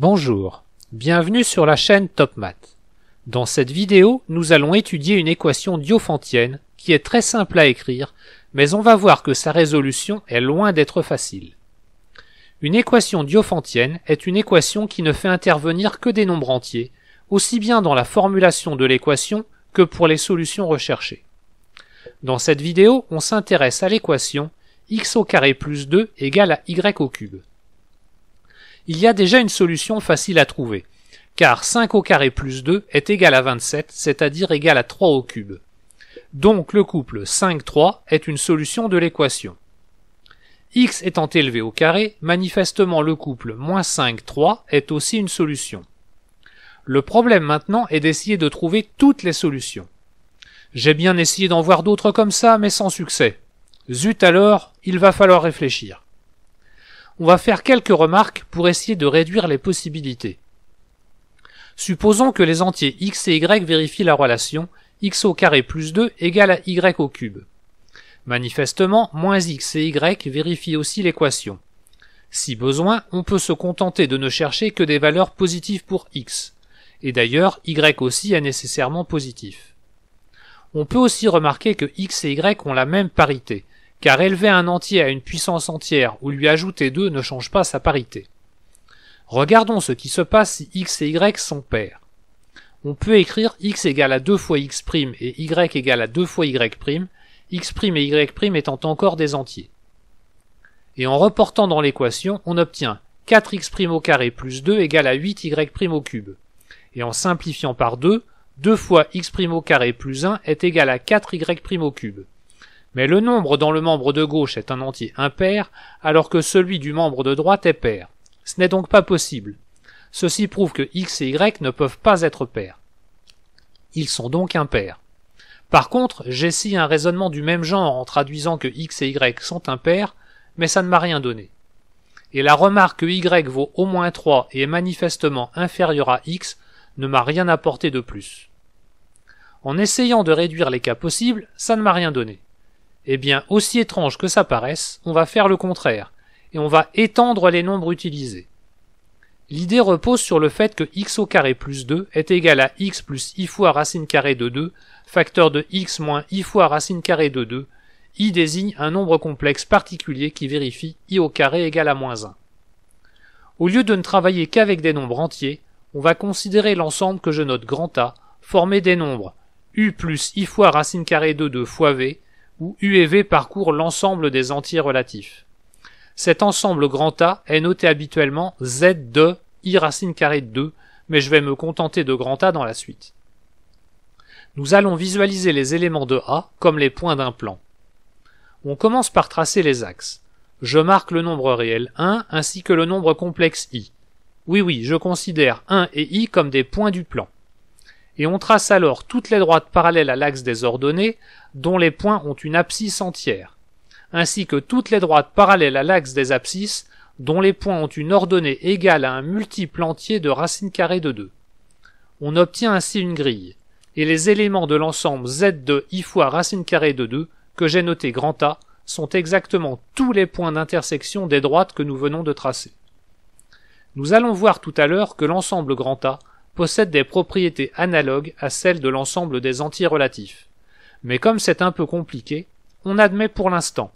Bonjour, bienvenue sur la chaîne TopMath. Dans cette vidéo, nous allons étudier une équation diophantienne qui est très simple à écrire, mais on va voir que sa résolution est loin d'être facile. Une équation diophantienne est une équation qui ne fait intervenir que des nombres entiers, aussi bien dans la formulation de l'équation que pour les solutions recherchées. Dans cette vidéo, on s'intéresse à l'équation x au carré plus 2 égale à y au cube. Il y a déjà une solution facile à trouver, car 5 au carré plus 2 est égal à 27, c'est-à-dire égal à 3 au cube. Donc le couple 5-3 est une solution de l'équation. X étant élevé au carré, manifestement le couple -5-3 est aussi une solution. Le problème maintenant est d'essayer de trouver toutes les solutions. J'ai bien essayé d'en voir d'autres comme ça, mais sans succès. Zut alors, il va falloir réfléchir. On va faire quelques remarques pour essayer de réduire les possibilités. Supposons que les entiers x et y vérifient la relation x au carré plus 2 égale à y au cube. Manifestement, -x et y vérifient aussi l'équation. Si besoin, on peut se contenter de ne chercher que des valeurs positives pour x. Et d'ailleurs, y aussi est nécessairement positif. On peut aussi remarquer que x et y ont la même parité, car élever un entier à une puissance entière ou lui ajouter 2 ne change pas sa parité. Regardons ce qui se passe si x et y sont pairs. On peut écrire x égale à 2 fois x' et y égale à 2 fois y', x' et y' étant encore des entiers. Et en reportant dans l'équation, on obtient 4x' au carré plus 2 égale à 8y' au cube. Et en simplifiant par 2, 2 fois x' au carré plus 1 est égal à 4y' au cube. Mais le nombre dans le membre de gauche est un entier impair, alors que celui du membre de droite est pair. Ce n'est donc pas possible. Ceci prouve que x et y ne peuvent pas être pairs. Ils sont donc impairs. Par contre, j'essaye un raisonnement du même genre en traduisant que x et y sont impairs, mais ça ne m'a rien donné. Et la remarque que y vaut au moins 3 et est manifestement inférieur à x ne m'a rien apporté de plus. En essayant de réduire les cas possibles, ça ne m'a rien donné. Eh bien, aussi étrange que ça paraisse, on va faire le contraire, et on va étendre les nombres utilisés. L'idée repose sur le fait que x au carré plus 2 est égal à x plus i fois racine carrée de 2, facteur de x moins i fois racine carrée de 2, i désigne un nombre complexe particulier qui vérifie i au carré égale à -1. Au lieu de ne travailler qu'avec des nombres entiers, on va considérer l'ensemble que je note grand A, formé des nombres u plus i fois racine carrée de 2 fois v, où u et v parcourent l'ensemble des entiers relatifs. Cet ensemble grand A est noté habituellement z de i racine carrée de 2, mais je vais me contenter de grand A dans la suite. Nous allons visualiser les éléments de A comme les points d'un plan. On commence par tracer les axes. Je marque le nombre réel 1 ainsi que le nombre complexe i. Oui, je considère 1 et i comme des points du plan. Et on trace alors toutes les droites parallèles à l'axe des ordonnées, dont les points ont une abscisse entière, ainsi que toutes les droites parallèles à l'axe des abscisses, dont les points ont une ordonnée égale à un multiple entier de racine carrée de 2. On obtient ainsi une grille, et les éléments de l'ensemble z de i fois racine carrée de 2, que j'ai noté grand A, sont exactement tous les points d'intersection des droites que nous venons de tracer. Nous allons voir tout à l'heure que l'ensemble grand A possède des propriétés analogues à celles de l'ensemble des entiers relatifs. Mais comme c'est un peu compliqué, on admet pour l'instant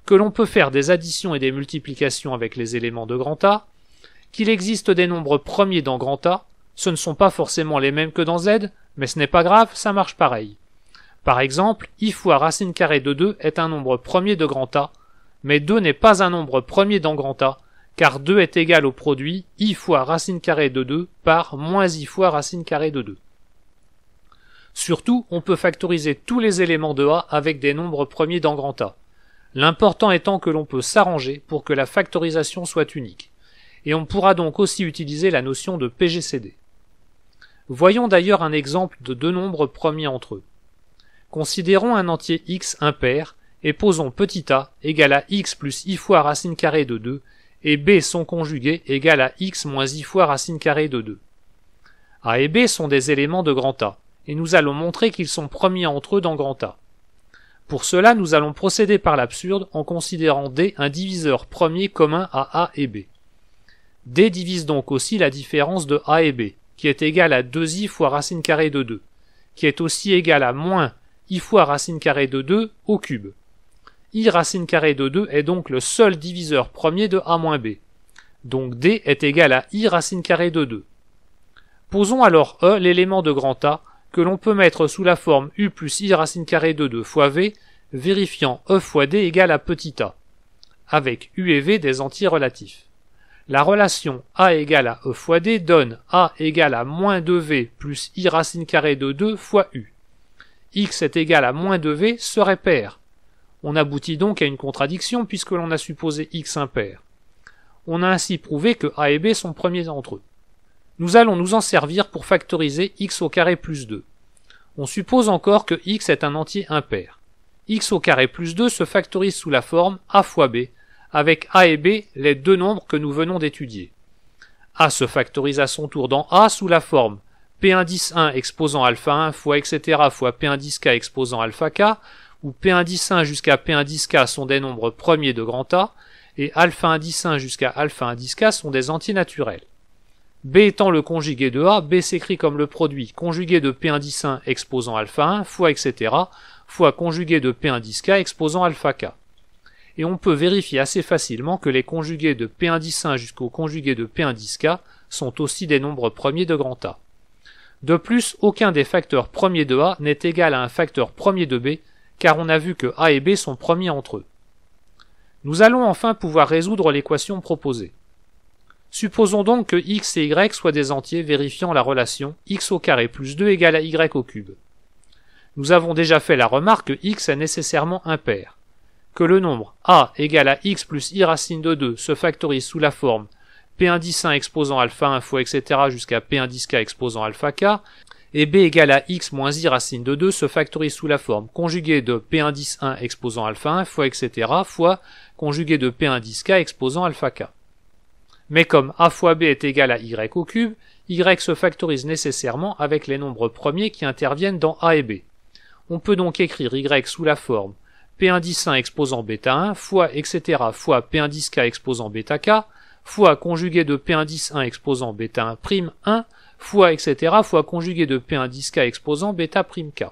que l'on peut faire des additions et des multiplications avec les éléments de grand A, qu'il existe des nombres premiers dans grand A, ce ne sont pas forcément les mêmes que dans Z, mais ce n'est pas grave, ça marche pareil. Par exemple, i fois racine carrée de 2 est un nombre premier de grand A, mais 2 n'est pas un nombre premier dans grand A, car 2 est égal au produit i fois racine carrée de 2 par moins i fois racine carrée de 2. Surtout, on peut factoriser tous les éléments de A avec des nombres premiers dans grand A. L'important étant que l'on peut s'arranger pour que la factorisation soit unique. Et on pourra donc aussi utiliser la notion de PGCD. Voyons d'ailleurs un exemple de deux nombres premiers entre eux. Considérons un entier x impair et posons petit a égale à x plus i fois racine carrée de 2 et b son conjugué égale à x moins i fois racine carrée de 2. A et b sont des éléments de grand A, et nous allons montrer qu'ils sont premiers entre eux dans grand A. Pour cela, nous allons procéder par l'absurde en considérant D un diviseur premier commun à A et B. D divise donc aussi la différence de A et B, qui est égale à 2i fois racine carrée de 2, qui est aussi égale à moins i fois racine carrée de 2 au cube. I racine carrée de 2 est donc le seul diviseur premier de A moins B. Donc D est égal à I racine carrée de 2. Posons alors E, l'élément de grand A, que l'on peut mettre sous la forme U plus I racine carrée de 2 fois V, vérifiant E fois D égale à petit a, avec U et V des entiers relatifs. La relation A égale à E fois D donne A égale à moins 2V plus I racine carrée de 2 fois U. X est égal à moins 2V serait pair. On aboutit donc à une contradiction puisque l'on a supposé X impair. On a ainsi prouvé que A et B sont premiers entre eux. Nous allons nous en servir pour factoriser X au carré plus 2. On suppose encore que X est un entier impair. X au carré plus 2 se factorise sous la forme A fois B, avec A et B les deux nombres que nous venons d'étudier. A se factorise à son tour dans A sous la forme P indice 1 exposant alpha 1 fois etc. fois P indice K exposant alpha K, où P indice 1 jusqu'à P indice K sont des nombres premiers de grand A, et alpha indice 1 jusqu'à alpha indice K sont des entiers naturels. B étant le conjugué de A, B s'écrit comme le produit conjugué de P indice 1 exposant alpha 1 fois etc. fois conjugué de P indice K exposant alpha K. Et on peut vérifier assez facilement que les conjugués de P indice 1 jusqu'au conjugué de P indice K sont aussi des nombres premiers de grand A. De plus, aucun des facteurs premiers de A n'est égal à un facteur premier de B, car on a vu que A et B sont premiers entre eux. Nous allons enfin pouvoir résoudre l'équation proposée. Supposons donc que x et y soient des entiers vérifiant la relation x au carré plus 2 égale à y au cube. Nous avons déjà fait la remarque que x est nécessairement impair, que le nombre a égale à x plus i racine de 2 se factorise sous la forme P indice 1 exposant alpha 1 fois etc. jusqu'à P indice K exposant alpha K, et B égale à x moins i racine de 2 se factorise sous la forme conjuguée de P indice 1 exposant alpha 1 fois etc. fois conjuguée de P indice K exposant alpha K. Mais comme a fois B est égal à y au cube, y se factorise nécessairement avec les nombres premiers qui interviennent dans A et B. On peut donc écrire y sous la forme P indice 1 exposant bêta 1 fois etc. fois P indice K exposant bêta K fois conjugué de P indice 1 exposant bêta 1 prime 1 fois etc. fois conjugué de P indice K exposant bêta prime K,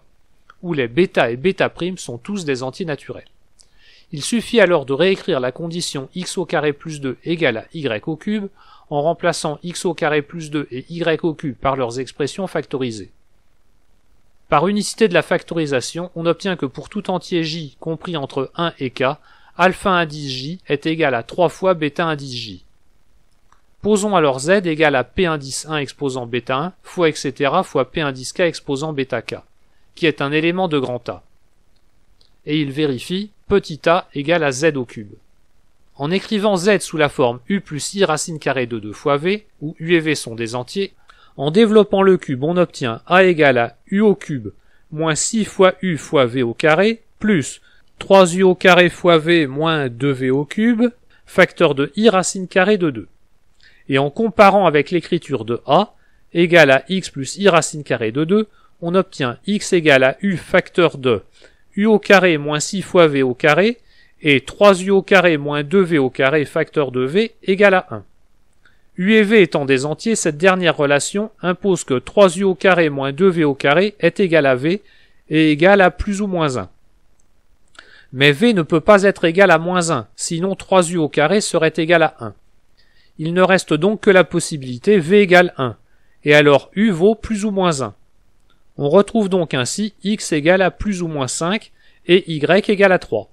où les bêta et bêta prime sont tous des entiers naturels. Il suffit alors de réécrire la condition x au carré plus 2 égale à y au cube en remplaçant x au carré plus 2 et y au cube par leurs expressions factorisées. Par unicité de la factorisation, on obtient que pour tout entier j compris entre 1 et k, alpha indice j est égal à 3 fois bêta indice j. Posons alors z égale à p indice 1 exposant bêta 1 fois etc. fois p indice k exposant bêta k, qui est un élément de grand A. Et il vérifie petit a égale à z au cube. En écrivant z sous la forme u plus i racine carrée de 2 fois v, où u et v sont des entiers, en développant le cube on obtient a égale à u au cube moins 6 fois u fois v au carré, plus 3u au carré fois v moins 2v au cube, facteur de i racine carrée de 2. Et en comparant avec l'écriture de a, égale à x plus i racine carrée de 2, on obtient x égale à u facteur de u au carré moins 6 fois v au carré, et 3u au carré moins 2v au carré facteur de v égale à 1. U et v étant des entiers, cette dernière relation impose que 3u au carré moins 2v au carré est égal à v et égal à plus ou moins 1. Mais v ne peut pas être égal à moins 1, sinon 3u au carré serait égal à 1. Il ne reste donc que la possibilité v égale 1, et alors u vaut plus ou moins 1. On retrouve donc ainsi x égale à plus ou moins 5 et y égale à 3.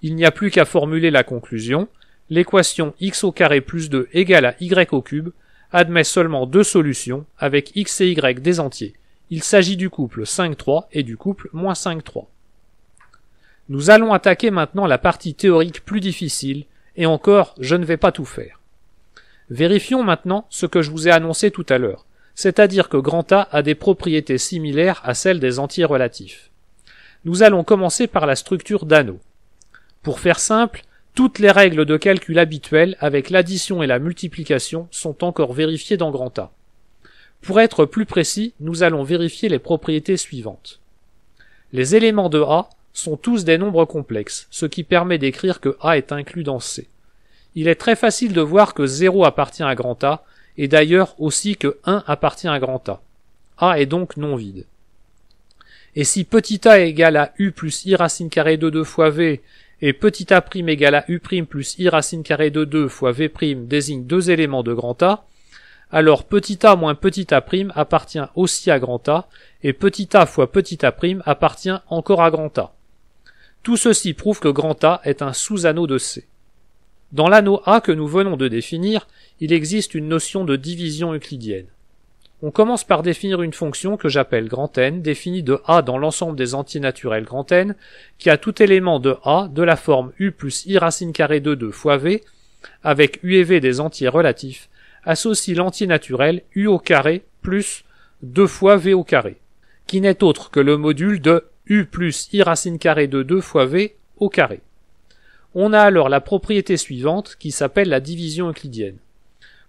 Il n'y a plus qu'à formuler la conclusion. L'équation x au carré plus 2 égale à y au cube admet seulement deux solutions avec x et y des entiers. Il s'agit du couple 5,3 et du couple moins 5,3. Nous allons attaquer maintenant la partie théorique plus difficile, et encore, je ne vais pas tout faire. Vérifions maintenant ce que je vous ai annoncé tout à l'heure, c'est-à-dire que grand A a des propriétés similaires à celles des entiers relatifs. Nous allons commencer par la structure d'anneau. Pour faire simple, toutes les règles de calcul habituelles avec l'addition et la multiplication sont encore vérifiées dans grand A. Pour être plus précis, nous allons vérifier les propriétés suivantes. Les éléments de A sont tous des nombres complexes, ce qui permet d'écrire que A est inclus dans C. Il est très facile de voir que 0 appartient à grand A, et d'ailleurs aussi que 1 appartient à grand A. A est donc non vide. Et si petit a est égal à u plus i racine carrée de 2 fois v, et petit a' égale à u' plus i racine carrée de 2 fois v' désigne deux éléments de grand A, alors petit a moins petit a' appartient aussi à grand A, et petit a fois petit a' appartient encore à grand A. Tout ceci prouve que grand A est un sous-anneau de C. Dans l'anneau A que nous venons de définir, il existe une notion de division euclidienne. On commence par définir une fonction que j'appelle grand N, définie de A dans l'ensemble des entiers naturels grand N, qui a tout élément de A de la forme u plus i racine carrée de 2 fois v, avec u et v des entiers relatifs, associe l'entier naturel u au carré plus 2 fois v au carré, qui n'est autre que le module de u plus i racine carrée de 2 fois v au carré. On a alors la propriété suivante qui s'appelle la division euclidienne.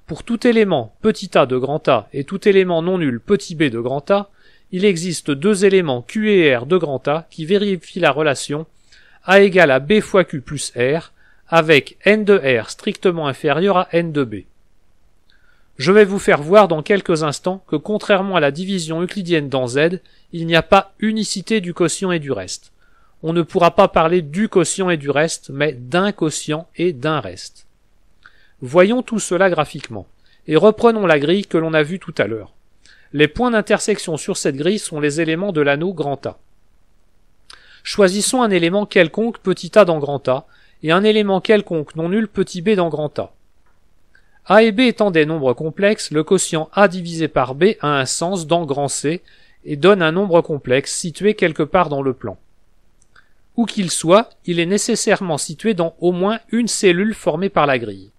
Pour tout élément petit a de grand A et tout élément non nul petit b de grand A, il existe deux éléments Q et R de grand A qui vérifient la relation A égale à B fois Q plus R avec n de R strictement inférieur à n de B. Je vais vous faire voir dans quelques instants que contrairement à la division euclidienne dans Z, il n'y a pas unicité du quotient et du reste. On ne pourra pas parler du quotient et du reste, mais d'un quotient et d'un reste. Voyons tout cela graphiquement, et reprenons la grille que l'on a vue tout à l'heure. Les points d'intersection sur cette grille sont les éléments de l'anneau grand A. Choisissons un élément quelconque petit a dans grand A, et un élément quelconque non nul petit b dans grand A. A et b étant des nombres complexes, le quotient A divisé par b a un sens dans grand C, et donne un nombre complexe situé quelque part dans le plan. Où qu'il soit, il est nécessairement situé dans au moins une cellule formée par la grille.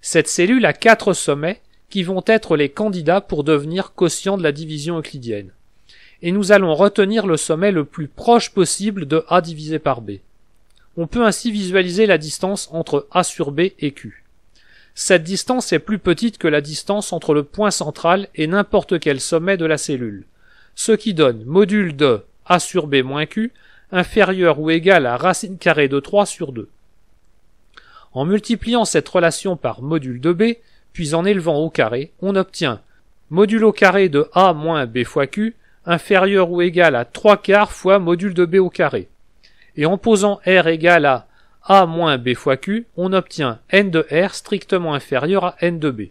Cette cellule a 4 sommets qui vont être les candidats pour devenir quotient de la division euclidienne. Et nous allons retenir le sommet le plus proche possible de A divisé par B. On peut ainsi visualiser la distance entre A sur B et Q. Cette distance est plus petite que la distance entre le point central et n'importe quel sommet de la cellule, ce qui donne module de A sur B moins Q inférieur ou égal à racine carrée de 3 sur 2. En multipliant cette relation par module de B, puis en élevant au carré, on obtient module au carré de A moins B fois Q inférieur ou égal à 3/4 fois module de B au carré. Et en posant R égal à A moins B fois Q, on obtient n de R strictement inférieur à n de B.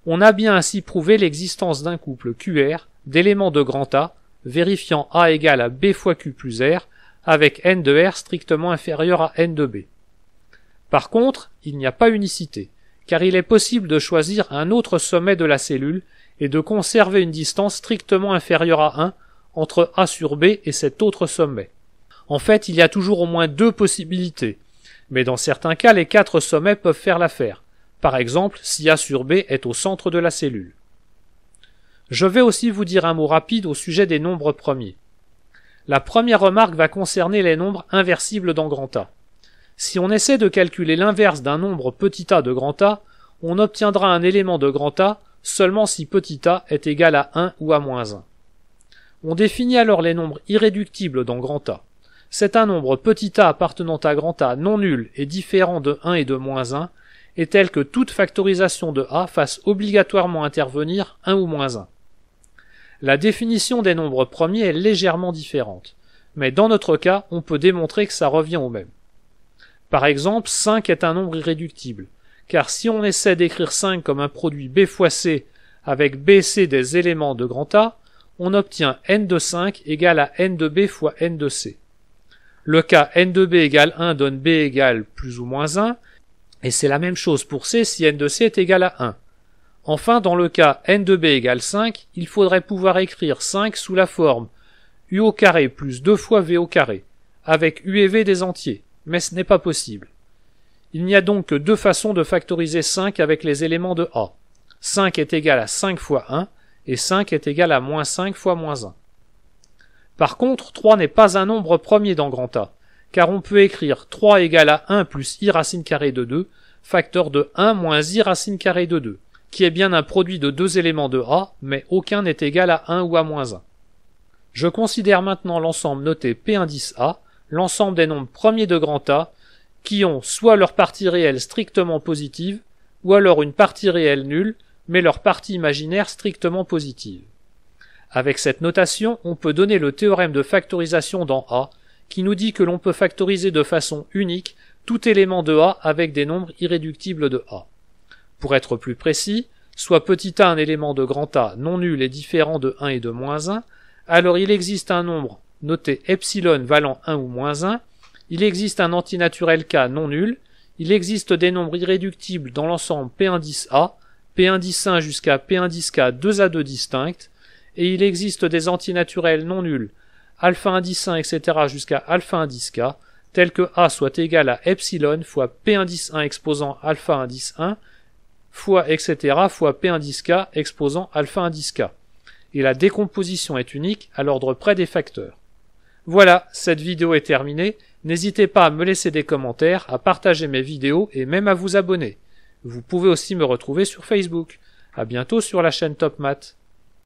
On a bien ainsi prouvé l'existence d'un couple QR d'éléments de grand A vérifiant A égale à B fois Q plus R avec n de R strictement inférieur à n de B. Par contre, il n'y a pas unicité, car il est possible de choisir un autre sommet de la cellule et de conserver une distance strictement inférieure à 1 entre A sur B et cet autre sommet. En fait, il y a toujours au moins 2 possibilités, mais dans certains cas, les 4 sommets peuvent faire l'affaire, par exemple si A sur B est au centre de la cellule. Je vais aussi vous dire un mot rapide au sujet des nombres premiers. La première remarque va concerner les nombres inversibles dans grand A. Si on essaie de calculer l'inverse d'un nombre petit a de grand A, on obtiendra un élément de grand A seulement si petit a est égal à 1 ou à moins 1. On définit alors les nombres irréductibles dans grand A. C'est un nombre petit a appartenant à grand A non nul et différent de 1 et de moins 1, et tel que toute factorisation de A fasse obligatoirement intervenir 1 ou moins 1. La définition des nombres premiers est légèrement différente, mais dans notre cas, on peut démontrer que ça revient au même. Par exemple, 5 est un nombre irréductible, car si on essaie d'écrire 5 comme un produit B fois C avec B et C des éléments de grand A, on obtient n de 5 égale à n de B fois n de C. Le cas n de B égale 1 donne B égale plus ou moins 1, et c'est la même chose pour C si n de C est égal à 1. Enfin, dans le cas n de b égale 5, il faudrait pouvoir écrire 5 sous la forme u au carré plus 2 fois v au carré, avec u et v des entiers, mais ce n'est pas possible. Il n'y a donc que 2 façons de factoriser 5 avec les éléments de A. 5 est égal à 5 fois 1, et 5 est égal à moins 5 fois moins 1. Par contre, 3 n'est pas un nombre premier dans grand A, car on peut écrire 3 égale à 1 plus i racine carrée de 2, facteur de 1 moins i racine carrée de 2. Qui est bien un produit de 2 éléments de A, mais aucun n'est égal à 1 ou à moins 1. Je considère maintenant l'ensemble noté P indice A, l'ensemble des nombres premiers de grand A, qui ont soit leur partie réelle strictement positive, ou alors une partie réelle nulle, mais leur partie imaginaire strictement positive. Avec cette notation, on peut donner le théorème de factorisation dans A, qui nous dit que l'on peut factoriser de façon unique tout élément de A avec des nombres irréductibles de A. Pour être plus précis, soit petit a un élément de grand A non nul et différent de 1 et de moins 1, alors il existe un nombre noté epsilon valant 1 ou moins 1, il existe un antinaturel K non nul, il existe des nombres irréductibles dans l'ensemble P1'A, P1'1 jusqu'à P1'K 2A2 distinctes, et il existe des antinaturels non nuls, α1'1, etc. jusqu'à α1'K, tels que A soit égal à epsilon fois P1'1 exposant α1'1, fois etc. fois P1'K exposant α1'K. Et la décomposition est unique à l'ordre près des facteurs. Voilà, cette vidéo est terminée. N'hésitez pas à me laisser des commentaires, à partager mes vidéos et même à vous abonner. Vous pouvez aussi me retrouver sur Facebook. À bientôt sur la chaîne Top Math.